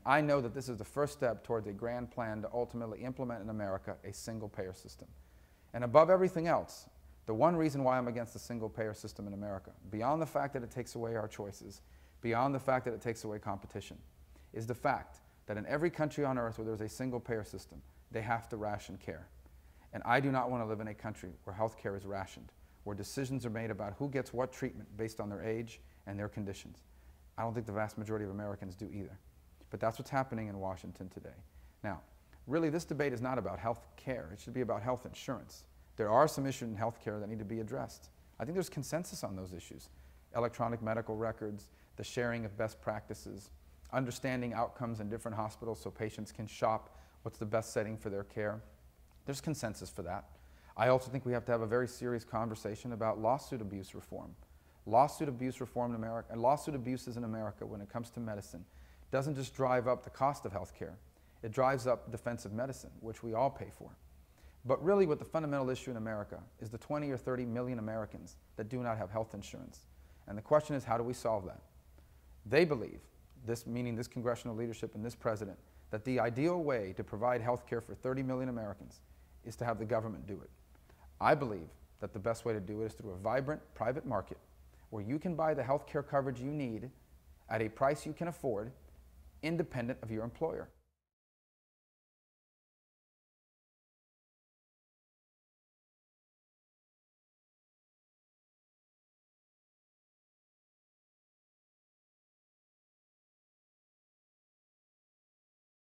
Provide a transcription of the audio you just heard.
I know that this is the first step towards a grand plan to ultimately implement in America a single-payer system. And above everything else, the one reason why I'm against the single-payer system in America, beyond the fact that it takes away our choices, beyond the fact that it takes away competition, is the fact that in every country on earth where there's a single-payer system, they have to ration care. And I do not want to live in a country where health care is rationed, where decisions are made about who gets what treatment based on their age and their conditions. I don't think the vast majority of Americans do either. But that's what's happening in Washington today. Now, really, this debate is not about health care. It should be about health insurance. There are some issues in health care that need to be addressed. I think there's consensus on those issues. Electronic medical records, the sharing of best practices, understanding outcomes in different hospitals so patients can shop what's the best setting for their care. There's consensus for that. I also think we have to have a very serious conversation about lawsuit abuse reform. Lawsuit abuse reform in America, and lawsuit abuses in America when it comes to medicine doesn't just drive up the cost of health care. It drives up defensive medicine, which we all pay for. But really what the fundamental issue in America is the 20 or 30 million Americans that do not have health insurance. And the question is, how do we solve that? They believe, meaning this congressional leadership and this president, that the ideal way to provide health care for 30 million Americans is to have the government do it. I believe that the best way to do it is through a vibrant private market where you can buy the health care coverage you need at a price you can afford, independent of your employer.